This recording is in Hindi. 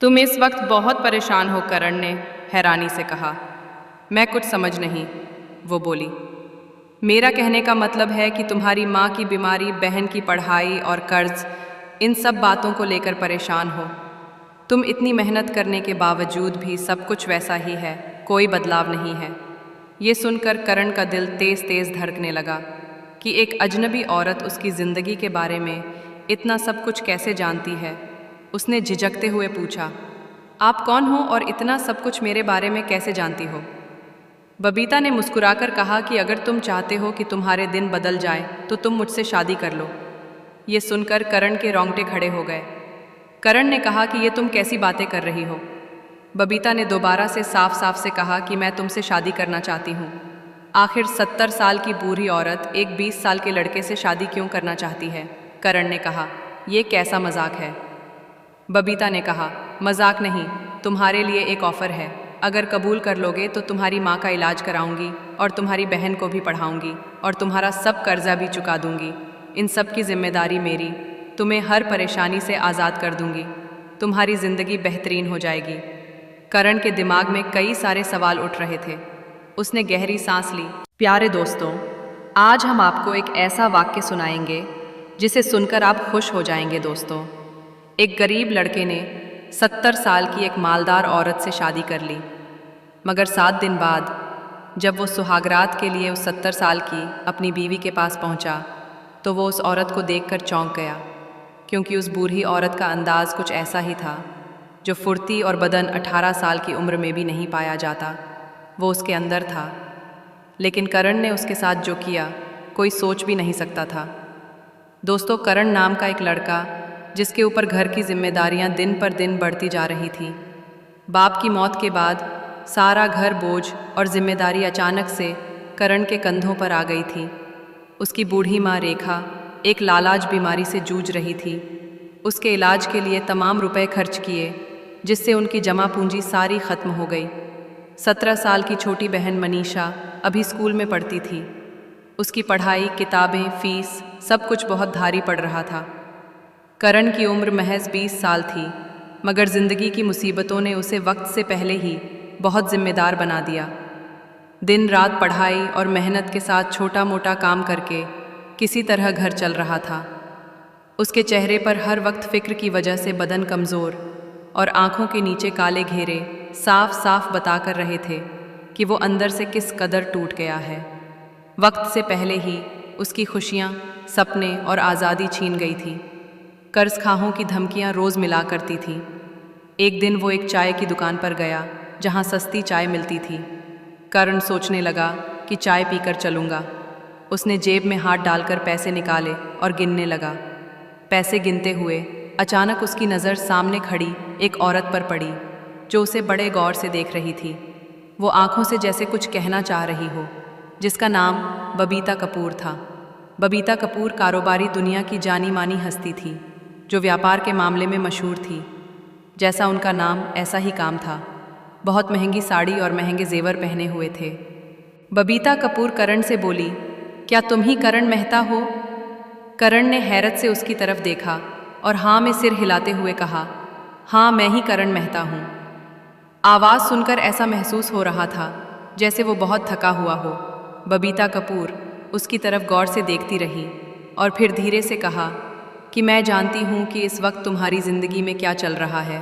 तुम इस वक्त बहुत परेशान हो, करण ने हैरानी से कहा। मैं कुछ समझ नहीं, वो बोली। मेरा कहने का मतलब है कि तुम्हारी माँ की बीमारी, बहन की पढ़ाई और कर्ज, इन सब बातों को लेकर परेशान हो। तुम इतनी मेहनत करने के बावजूद भी सब कुछ वैसा ही है, कोई बदलाव नहीं है। ये सुनकर करण का दिल तेज तेज धड़कने लगा कि एक अजनबी औरत उसकी ज़िंदगी के बारे में इतना सब कुछ कैसे जानती है। उसने झिझकते हुए पूछा, आप कौन हो और इतना सब कुछ मेरे बारे में कैसे जानती हो? बबीता ने मुस्कुराकर कहा कि अगर तुम चाहते हो कि तुम्हारे दिन बदल जाए तो तुम मुझसे शादी कर लो। ये सुनकर करण के रोंगटे खड़े हो गए। करण ने कहा कि ये तुम कैसी बातें कर रही हो? बबीता ने दोबारा से साफ साफ से कहा कि मैं तुमसे शादी करना चाहती हूँ। आखिर 70 साल की बूढ़ी औरत एक 20 साल के लड़के से शादी क्यों करना चाहती है? करण ने कहा, ये कैसा मजाक है? बबीता ने कहा, मजाक नहीं, तुम्हारे लिए एक ऑफ़र है। अगर कबूल कर लोगे तो तुम्हारी माँ का इलाज कराऊंगी और तुम्हारी बहन को भी पढ़ाऊंगी और तुम्हारा सब कर्जा भी चुका दूंगी। इन सब की जिम्मेदारी मेरी। तुम्हें हर परेशानी से आज़ाद कर दूंगी। तुम्हारी ज़िंदगी बेहतरीन हो जाएगी। करण के दिमाग में कई सारे सवाल उठ रहे थे। उसने गहरी सांस ली। प्यारे दोस्तों, आज हम आपको एक ऐसा वाक्य सुनाएंगे जिसे सुनकर आप खुश हो जाएंगे। दोस्तों, एक गरीब लड़के ने 70 साल की एक मालदार औरत से शादी कर ली, मगर 7 दिन बाद जब वो सुहागरात के लिए उस 70 साल की अपनी बीवी के पास पहुंचा तो वो उस औरत को देखकर चौंक गया, क्योंकि उस बूढ़ी औरत का अंदाज़ कुछ ऐसा ही था जो फुर्ती और बदन 18 साल की उम्र में भी नहीं पाया जाता, वो उसके अंदर था। लेकिन करण ने उसके साथ जो किया कोई सोच भी नहीं सकता था। दोस्तों, करण नाम का एक लड़का जिसके ऊपर घर की जिम्मेदारियां दिन पर दिन बढ़ती जा रही थी। बाप की मौत के बाद सारा घर बोझ और जिम्मेदारी अचानक से करण के कंधों पर आ गई थी। उसकी बूढ़ी माँ रेखा एक लालाज बीमारी से जूझ रही थी। उसके इलाज के लिए तमाम रुपए खर्च किए, जिससे उनकी जमा पूंजी सारी खत्म हो गई। 17 साल की छोटी बहन मनीषा अभी स्कूल में पढ़ती थी। उसकी पढ़ाई, किताबें, फीस सब कुछ बहुत भारी पड़ रहा था। करण की उम्र महज 20 साल थी, मगर ज़िंदगी की मुसीबतों ने उसे वक्त से पहले ही बहुत जिम्मेदार बना दिया। दिन रात पढ़ाई और मेहनत के साथ छोटा मोटा काम करके किसी तरह घर चल रहा था। उसके चेहरे पर हर वक्त फ़िक्र की वजह से बदन कमज़ोर और आँखों के नीचे काले घेरे साफ साफ बता कर रहे थे कि वो अंदर से किस कदर टूट गया है। वक्त से पहले ही उसकी खुशियाँ, सपने और आज़ादी छीन गई थी। कर्ज खाहों की धमकियां रोज़ मिला करती थी। एक दिन वो एक चाय की दुकान पर गया जहां सस्ती चाय मिलती थी। करण सोचने लगा कि चाय पीकर चलूँगा। उसने जेब में हाथ डालकर पैसे निकाले और गिनने लगा। पैसे गिनते हुए अचानक उसकी नज़र सामने खड़ी एक औरत पर पड़ी जो उसे बड़े गौर से देख रही थी। वो आंखों से जैसे कुछ कहना चाह रही हो, जिसका नाम बबीता कपूर था। बबीता कपूर कारोबारी दुनिया की जानी मानी हस्ती थी जो व्यापार के मामले में मशहूर थी। जैसा उनका नाम ऐसा ही काम था। बहुत महंगी साड़ी और महंगे जेवर पहने हुए थे। बबीता कपूर करण से बोली, क्या तुम ही करण मेहता हो? करण ने हैरत से उसकी तरफ देखा और हाँ में सिर हिलाते हुए कहा, हाँ, मैं ही करण मेहता हूँ। आवाज़ सुनकर ऐसा महसूस हो रहा था जैसे वो बहुत थका हुआ हो। बबीता कपूर उसकी तरफ गौर से देखती रही और फिर धीरे से कहा कि मैं जानती हूँ कि इस वक्त तुम्हारी ज़िंदगी में क्या चल रहा है।